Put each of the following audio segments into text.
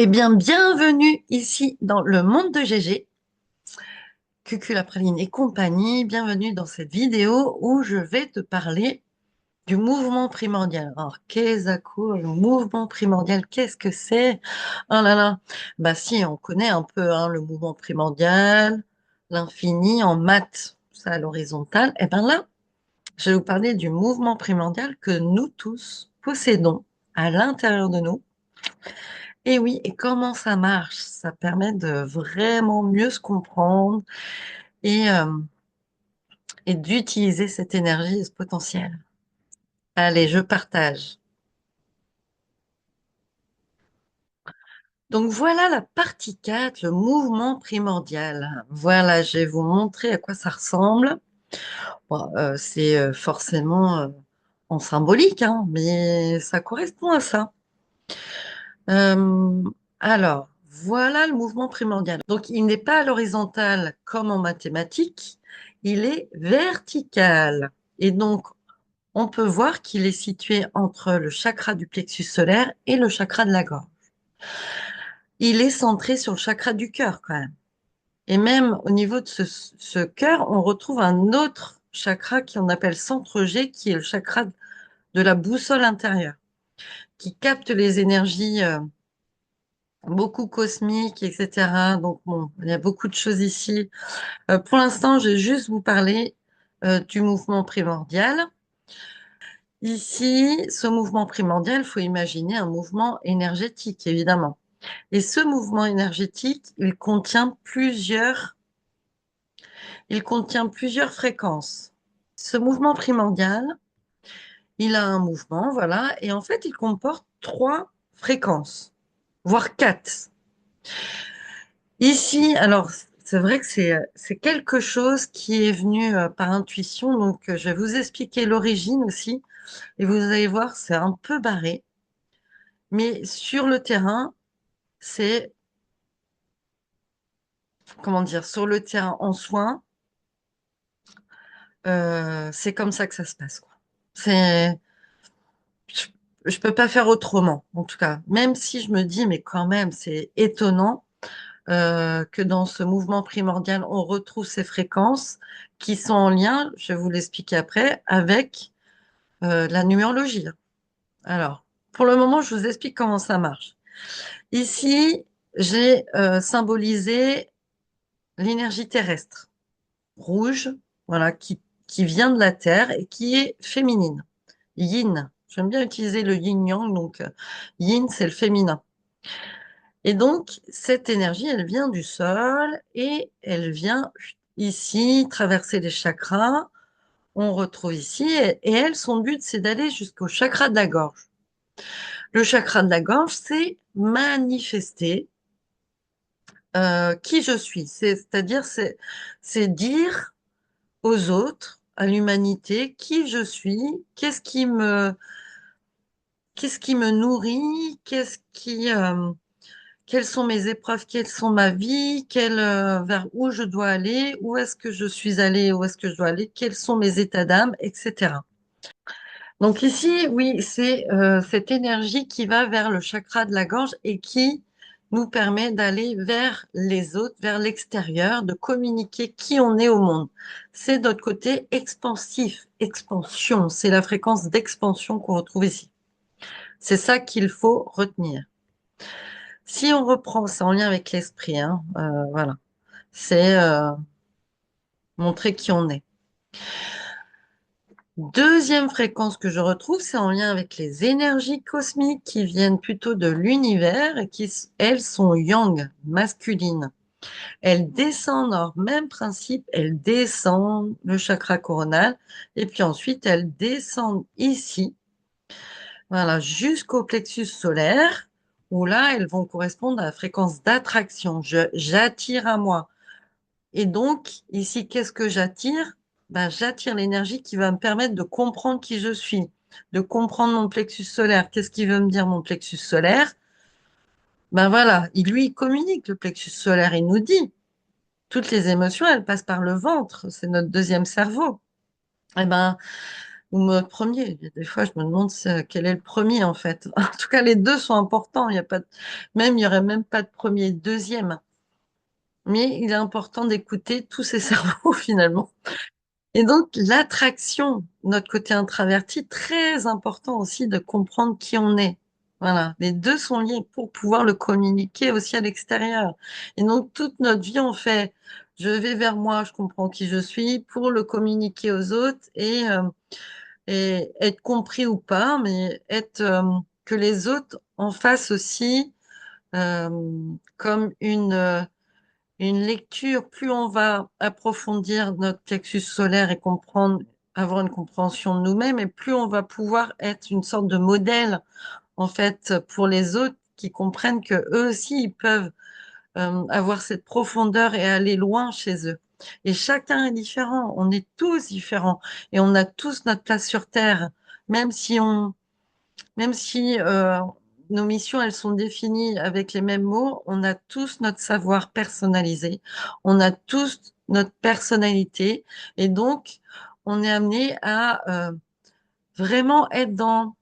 Eh bien, bienvenue ici dans le monde de GG, Cucul la praline et compagnie. Bienvenue dans cette vidéo où je vais te parler du mouvement primordial. Alors, qu'est-ce que le mouvement primordial? Qu'est-ce que c'est? Oh là là. Bah si, on connaît un peu hein, le mouvement primordial, l'infini en maths, ça à l'horizontale. Eh bien là, je vais vous parler du mouvement primordial que nous tous possédons à l'intérieur de nous. Et oui, et comment ça marche? Ça permet de vraiment mieux se comprendre et, euh, et d'utiliser cette énergie et ce potentiel. Allez, je partage. Donc voilà la partie 4, le mouvement primordial. Voilà, je vais vous montrer à quoi ça ressemble. Bon, c'est forcément en symbolique, hein, mais ça correspond à ça. Euh, alors, voilà le mouvement primordial. Donc, il n'est pas à l'horizontale comme en mathématiques, il est vertical. Et donc, on peut voir qu'il est situé entre le chakra du plexus solaire et le chakra de la gorge. Il est centré sur le chakra du cœur quand même. Et même au niveau de ce cœur, on retrouve un autre chakra qu'on appelle centre G, qui est le chakra de la boussole intérieure, qui capte les énergies beaucoup cosmiques, etc. Donc bon, il y a beaucoup de choses ici. Pour l'instant, je vais juste vous parler du mouvement primordial. Ici, ce mouvement primordial, il faut imaginer un mouvement énergétique, évidemment. Et ce mouvement énergétique, il contient plusieurs fréquences. Ce mouvement primordial, il a un mouvement, voilà, et en fait, il comporte trois fréquences, voire quatre. Ici, alors, c'est vrai que c'est quelque chose qui est venu par intuition, donc je vais vous expliquer l'origine aussi, et vous allez voir, c'est un peu barré, mais sur le terrain, c'est, comment dire, sur le terrain en soins, c'est comme ça que ça se passe, quoi. C'est, je, je peux pas faire autrement, en tout cas, même si je me dis, mais quand même, c'est étonnant que dans ce mouvement primordial, on retrouve ces fréquences qui sont en lien, je vais vous l'expliquer après, avec la numérologie. Alors, pour le moment, je vous explique comment ça marche. Ici, j'ai symbolisé l'énergie terrestre, rouge, voilà, qui vient de la Terre et qui est féminine. Yin. J'aime bien utiliser le yin-yang, donc yin, c'est le féminin. Et donc, cette énergie, elle vient du sol et elle vient ici traverser les chakras. On retrouve ici, et elle, son but, c'est d'aller jusqu'au chakra de la gorge. Le chakra de la gorge, c'est manifester qui je suis. C'est-à-dire, c'est dire aux autres, à l'humanité, qui je suis, qu'est-ce qui me nourrit, quelles sont mes épreuves, quelles sont ma vie, vers où je dois aller, où est-ce que je suis allée, où est-ce que je dois aller, quels sont mes états d'âme, etc. Donc ici, oui, c'est cette énergie qui va vers le chakra de la gorge et qui nous permet d'aller vers les autres, vers l'extérieur, de communiquer qui on est au monde. C'est notre côté expansif, expansion, c'est la fréquence d'expansion qu'on retrouve ici. C'est ça qu'il faut retenir. Si on reprend, c'est en lien avec l'esprit, hein, voilà. C'est montrer qui on est. Deuxième fréquence que je retrouve, c'est en lien avec les énergies cosmiques qui viennent plutôt de l'univers et qui, elles, sont yang, masculines. Elles descendent, alors même principe, elles descendent le chakra coronal et puis ensuite elles descendent ici, voilà, jusqu'au plexus solaire où là, elles vont correspondre à la fréquence d'attraction. J'attire à moi. Et donc, ici, qu'est-ce que j'attire? Ben, j'attire l'énergie qui va me permettre de comprendre qui je suis, de comprendre mon plexus solaire. Qu'est-ce qui veut me dire mon plexus solaire? Ben voilà, il communique le plexus solaire, il nous dit. Toutes les émotions, elles passent par le ventre, c'est notre deuxième cerveau. Eh ben, ou mode premier. Des fois, je me demande quel est le premier, en fait. En tout cas, les deux sont importants. Il y a pas même, il y aurait même pas de premier et de deuxième. Mais il est important d'écouter tous ces cerveaux, finalement. Et donc, l'attraction, notre côté introverti, très important aussi de comprendre qui on est. Voilà, les deux sont liés pour pouvoir le communiquer aussi à l'extérieur. Et donc, toute notre vie, on fait, je vais vers moi, je comprends qui je suis, pour le communiquer aux autres et être compris ou pas, mais être, que les autres en fassent aussi euh, comme une lecture, plus on va approfondir notre plexus solaire et comprendre, avoir une compréhension de nous-mêmes, et plus on va pouvoir être une sorte de modèle, en fait, pour les autres qui comprennent que eux aussi, ils peuvent avoir cette profondeur et aller loin chez eux. Et chacun est différent, on est tous différents, et on a tous notre place sur Terre, même si on, même si nos missions, elles sont définies avec les mêmes mots, on a tous notre savoir personnalisé, on a tous notre personnalité, et donc on est amené à vraiment être dans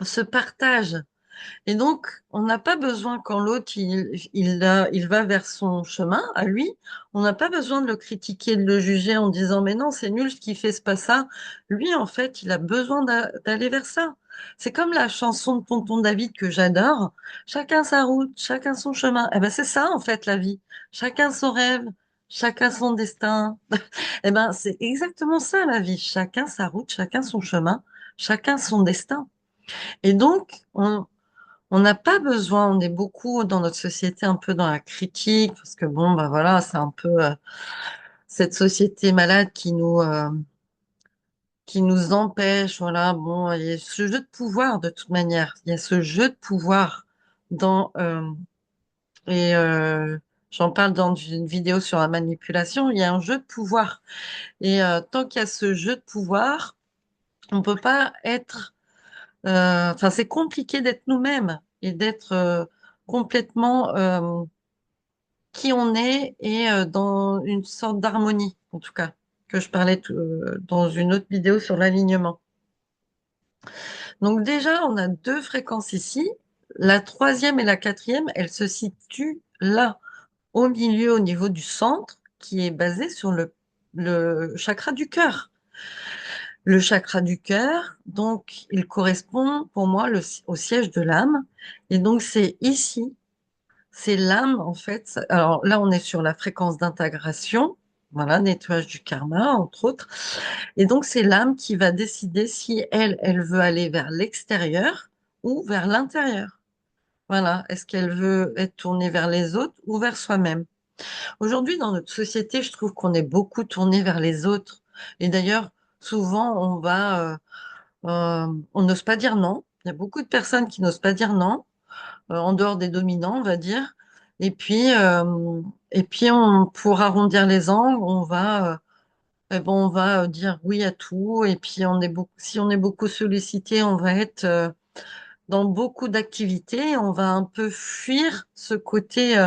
ce partage et donc, on n'a pas besoin, quand l'autre, il va vers son chemin, à lui, on n'a pas besoin de le critiquer, de le juger en disant, mais non, c'est nul ce qu'il fait, c'est pas ça. Lui, en fait, il a besoin d'aller vers ça. C'est comme la chanson de Tonton David que j'adore. Chacun sa route, chacun son chemin. Eh ben, c'est ça, en fait, la vie. Chacun son rêve, chacun son destin. Eh ben, c'est exactement ça, la vie. Chacun sa route, chacun son chemin, chacun son destin. Et donc, on n'a pas besoin, on est beaucoup dans notre société un peu dans la critique, parce que bon, bah voilà, c'est un peu cette société malade qui nous empêche, voilà, bon, il y a ce jeu de pouvoir de toute manière, il y a ce jeu de pouvoir dans, et j'en parle dans une vidéo sur la manipulation, il y a un jeu de pouvoir. Et tant qu'il y a ce jeu de pouvoir, on peut pas être, enfin, c'est compliqué d'être nous-mêmes et d'être complètement qui on est et dans une sorte d'harmonie, en tout cas, que je parlais dans une autre vidéo sur l'alignement. Donc déjà, on a deux fréquences ici. La troisième et la quatrième, elles se situent là, au milieu, au niveau du centre, qui est basé sur le chakra du cœur. Le chakra du cœur, donc, il correspond pour moi au siège de l'âme. Et donc, c'est ici. C'est l'âme, en fait. Alors là, on est sur la fréquence d'intégration, voilà, nettoyage du karma, entre autres. Et donc, c'est l'âme qui va décider si elle veut aller vers l'extérieur ou vers l'intérieur. Voilà. Est-ce qu'elle veut être tournée vers les autres ou vers soi-même? Aujourd'hui, dans notre société, je trouve qu'on est beaucoup tourné vers les autres. Et d'ailleurs, souvent, on n'ose pas dire non. Il y a beaucoup de personnes qui n'osent pas dire non en dehors des dominants, on va dire. Et puis pour arrondir les angles, on va dire oui à tout. Et puis si on est beaucoup sollicité, on va être dans beaucoup d'activités. On va un peu fuir ce côté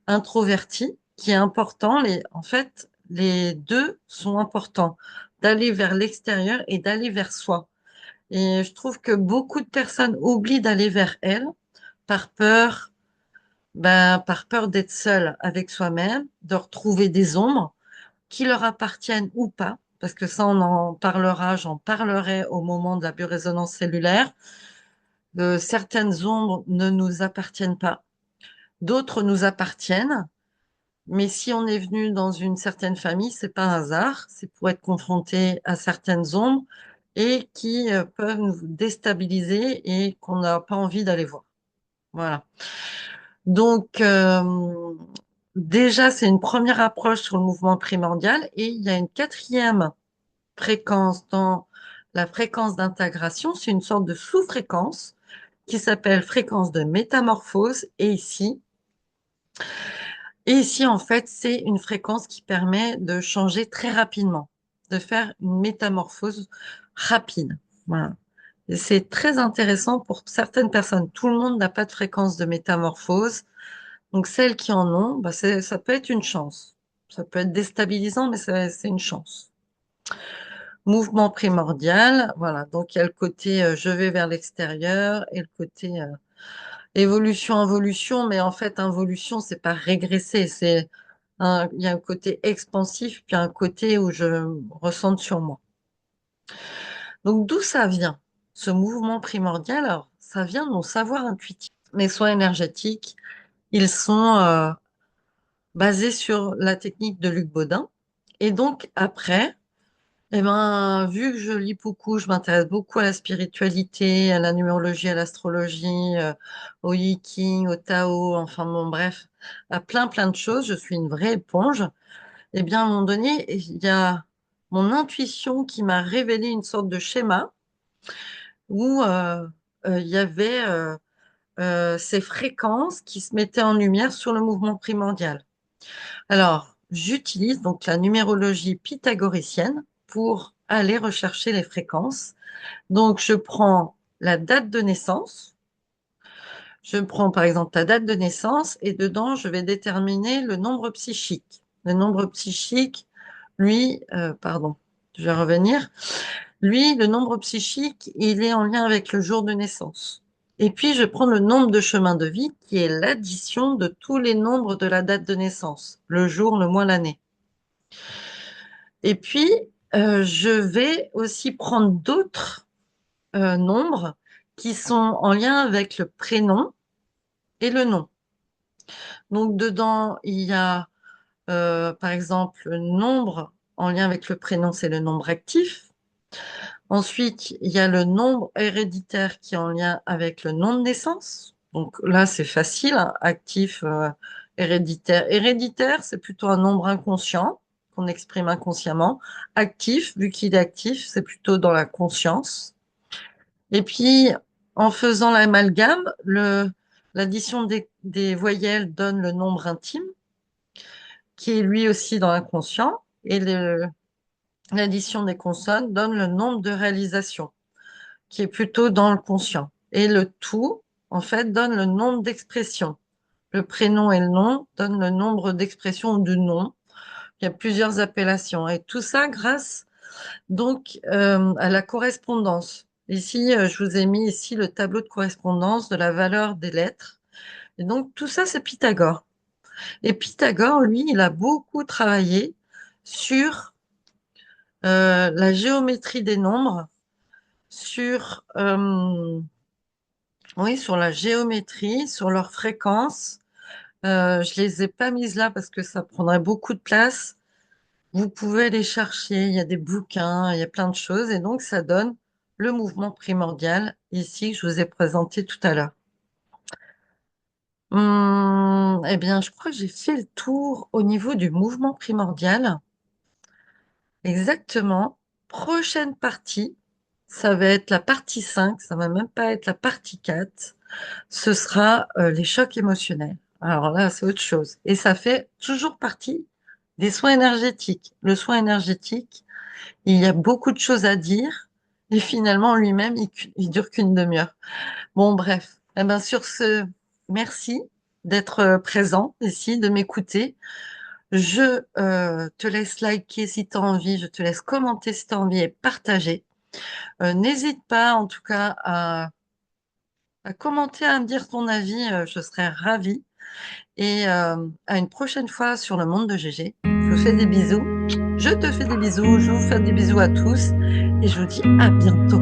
introverti qui est important. En fait, les deux sont importants, d'aller vers l'extérieur et d'aller vers soi. Et je trouve que beaucoup de personnes oublient d'aller vers elles par peur par peur d'être seul avec soi-même, de retrouver des ombres qui leur appartiennent ou pas, parce que ça, on en parlera, j'en parlerai au moment de la biorésonance cellulaire. Certaines ombres ne nous appartiennent pas, d'autres nous appartiennent, mais si on est venu dans une certaine famille, c'est pas un hasard, c'est pour être confronté à certaines ombres et qui peuvent nous déstabiliser et qu'on n'a pas envie d'aller voir. Voilà. Donc, déjà, c'est une première approche sur le mouvement primordial et il y a une quatrième fréquence dans la fréquence d'intégration. C'est une sorte de sous-fréquence qui s'appelle fréquence de métamorphose. Et ici, en fait, c'est une fréquence qui permet de changer très rapidement, de faire une métamorphose rapide. Voilà. Et c'est très intéressant pour certaines personnes. Tout le monde n'a pas de fréquence de métamorphose. Donc celles qui en ont, bah, ça peut être une chance. Ça peut être déstabilisant, mais c'est une chance. Mouvement primordial, voilà. Donc il y a le côté je vais vers l'extérieur et le côté évolution, involution, mais en fait, involution, c'est pas régresser, il y a un côté expansif, puis un côté où je ressens sur moi. Donc d'où ça vient, ce mouvement primordial? Alors, ça vient de mon savoir intuitif. Mes soins énergétiques, ils sont basés sur la technique de Luc Baudin. Et donc après, eh ben, vu que je lis beaucoup, je m'intéresse beaucoup à la spiritualité, à la numérologie, à l'astrologie, au Yi-King, au Tao, enfin bon, bref, à plein de choses. Je suis une vraie éponge. Eh bien, à un moment donné, il y a mon intuition qui m'a révélé une sorte de schéma où il y avait ces fréquences qui se mettaient en lumière sur le mouvement primordial. Alors, j'utilise donc la numérologie pythagoricienne pour aller rechercher les fréquences. Donc, je prends la date de naissance, je prends par exemple ta date de naissance et dedans, je vais déterminer le nombre psychique. Le nombre psychique, lui, pardon, je vais revenir. Lui, le nombre psychique, il est en lien avec le jour de naissance. Et puis, je prends le nombre de chemins de vie qui est l'addition de tous les nombres de la date de naissance, le jour, le mois, l'année. Et puis, je vais aussi prendre d'autres nombres qui sont en lien avec le prénom et le nom. Donc, dedans, il y a, par exemple, le nombre en lien avec le prénom, c'est le nombre actif. Ensuite, il y a le nombre héréditaire qui est en lien avec le nom de naissance. Donc là, c'est facile, hein, actif, héréditaire. Héréditaire, c'est plutôt un nombre inconscient qu'on exprime inconsciemment. Actif, vu qu'il est actif, c'est plutôt dans la conscience. Et puis, en faisant l'amalgame, l'addition des voyelles donne le nombre intime, qui est lui aussi dans l'inconscient. Et l'addition des consonnes donne le nombre de réalisations, qui est plutôt dans le conscient. Et le tout, en fait, donne le nombre d'expressions. Le prénom et le nom donnent le nombre d'expressions du nom. Il y a plusieurs appellations. Et tout ça grâce donc à la correspondance. Ici, je vous ai mis ici le tableau de correspondance de la valeur des lettres. Et donc tout ça, c'est Pythagore. Et Pythagore, lui, il a beaucoup travaillé sur la géométrie des nombres, sur oui, sur la géométrie, sur leurs fréquences. Je les ai pas mises là parce que ça prendrait beaucoup de place. Vous pouvez les chercher, il y a des bouquins, il y a plein de choses, et donc ça donne le mouvement primordial ici que je vous ai présenté tout à l'heure. Eh bien, je crois que j'ai fait le tour au niveau du mouvement primordial. Exactement. Prochaine partie, ça va être la partie 5. Ça va même pas être la partie 4. Ce sera les chocs émotionnels. Alors là, c'est autre chose. Et ça fait toujours partie des soins énergétiques. Le soin énergétique, il y a beaucoup de choses à dire. Et finalement, lui-même, il dure qu'une demi-heure. Bon, bref. Eh ben, sur ce, merci d'être présent ici, de m'écouter. Je te laisse liker si tu as envie, je te laisse commenter si tu as envie et partager. N'hésite pas, en tout cas, à commenter, à me dire ton avis, je serais ravie. Et à une prochaine fois sur le monde de GG. Je vous fais des bisous. Je te fais des bisous. Je vous fais des bisous à tous. Et je vous dis à bientôt.